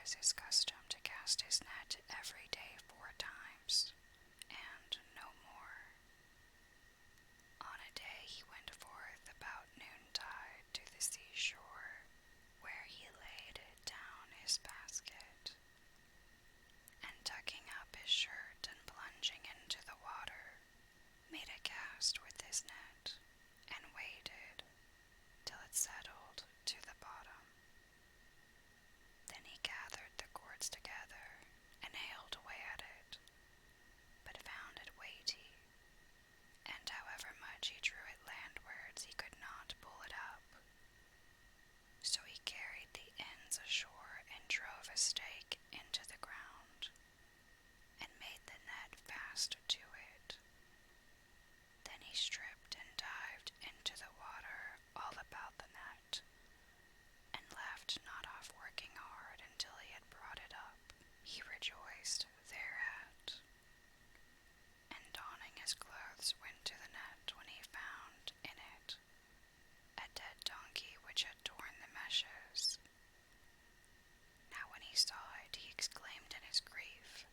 was his custom to cast his net every day 4 times, and no more. On a day he went forth about noontide to the seashore, where he laid down his basket, and tucking up his shirt and plunging into the water, made a cast with his net, and waited till it settled to the bottom. Then he gathered the cords together and haled away at it, but found it weighty, and however much he drew it landwards, he could not pull it up. So he carried the ends ashore and drove a stake into the ground, and made the net fast to it. Then he stripped and dived into the water all about the net, and left not off working hard until he had brought it up. He rejoiced thereat, and donning his clothes went to the net, when he found in it a dead donkey which had torn the meshes. Now when he saw it, he exclaimed in his grief,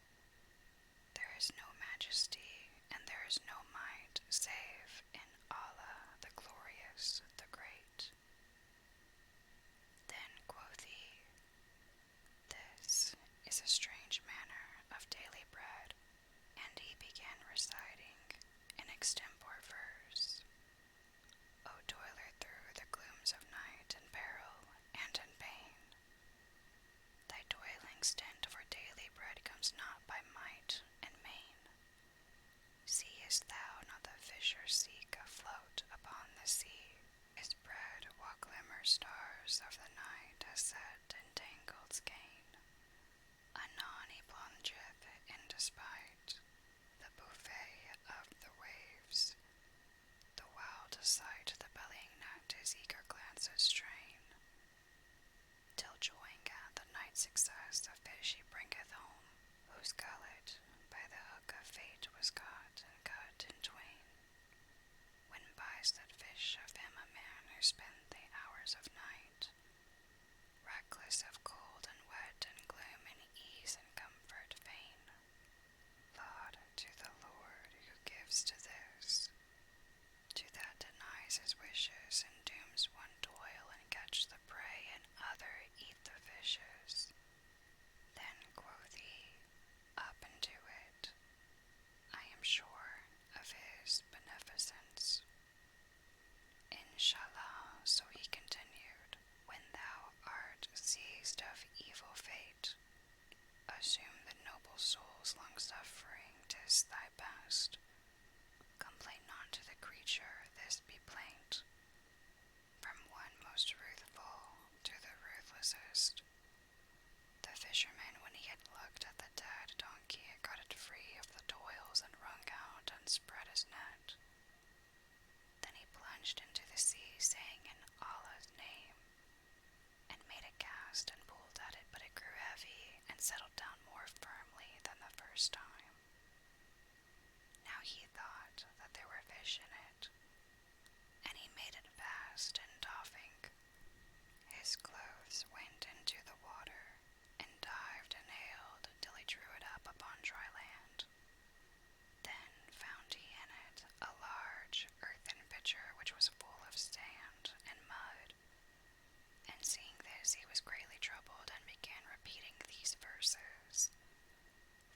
"There is no majesty, and there is no might, save in Allah the glorious, the great." Then quoth he, "This is a strange manner of daily bread," and he began reciting in extempore verse: "O toiler through the glooms of night, in peril and in pain, thy toiling stint for daily bread comes not by might and main. Seest thou not the fisher seek afloat upon the sea, his bread while glimmer stars of the night has set in tangled skein? Anon he plungeth in despite the buffet of the waves, the while to sight the bellying net his eager glances strain, till joying at the night's success a fish he bringeth home, whose gullet by the hook of fate was caught and cut in twain. When buys that fish of him a man who spent the hours of night, reckless of cold and wet and gloom, in ease and comfort fain. Laud to the Lord who gives to this, to that denies his wishes, and dooms one toil and catch the prey, and other eat the fishes." Then quoth he, "Up and to it, I am sure of his beneficence." Inshallah, so he continued, "When thou art seized of evil fate, assume the noble soul's long-suffering, 'tis thy best. Complain not to the creature, this be plaint, from one most ruthful to the ruthlessest. The fisherman, when he had looked at the dead donkey, got it free of the toils, and wrung out and spread his net. Then he plunged into the sea, saying in Allah's name, and made a cast and pulled at it, but it grew heavy, and settled down more firmly than the first time. Now he thought that there were fish in it, and he made it fast, and doffing his clothes went into the water, and dived and haled till he drew it up upon dry land. Then found he in it a large earthen pitcher, which was full of sand and mud. And seeing this, he was greatly troubled, and began repeating these verses: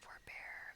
"Forbear,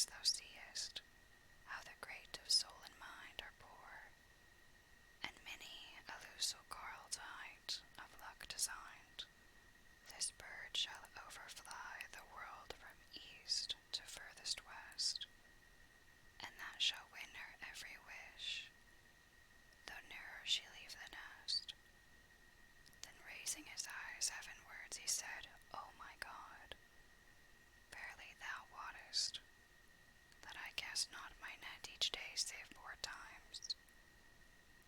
as thou seest, how the great of soul and mind are poor, and many a loosel carl tight of luck designed. This bird shall overfly the world from east to furthest west, and that shall win her every wish, though nearer she leave the nest. Then raising his eyes heavenwards, he said, O my God, verily thou wottest that I cast not my net each day save 4 times.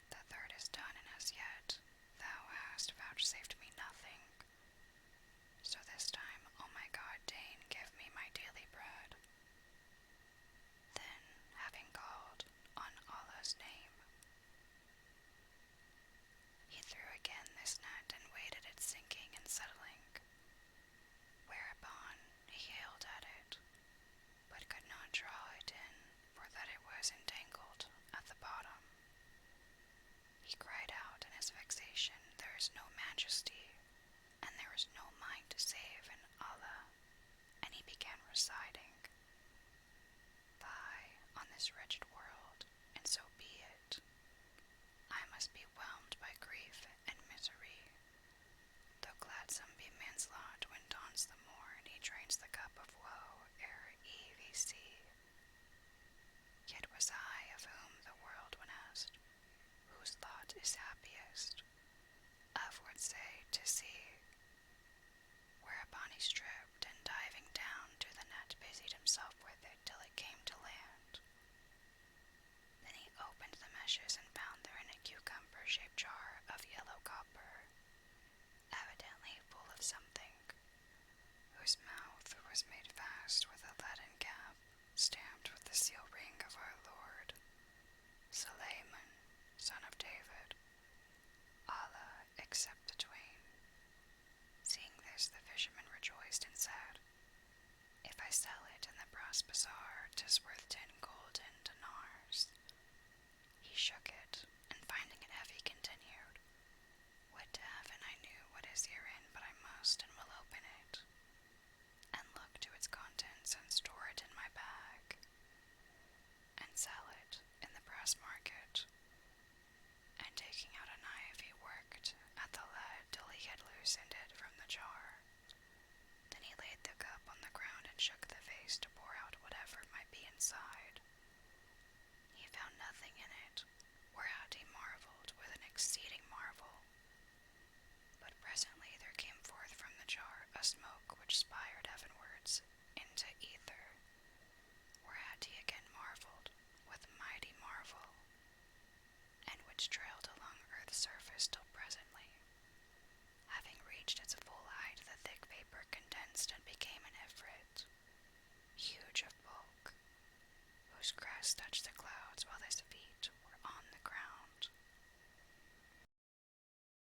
The third is done, and as yet thou hast vouchsafed me nothing. So this time, O my God, deign give me my daily bread. Then, having called on Allah's name, he threw again this net and waited its sinking and settling, whereupon he hailed at it, but could not draw it in, for that it was entangled at the bottom. He cried out in his vexation, There is no majesty, and there is no might save in Allah, and he began reciting, Fie on this wretched world, and so be it. I must be whelmed by grief and misery, though gladsome be man's lot when dawns the morn, he drains the cup of woe ere eve he see. Yet was I of whom the world when asked, whose lot is happiest, of would say to see. Whereupon he stripped, and diving down to the net, busied himself with it till it came to land. Then he opened the meshes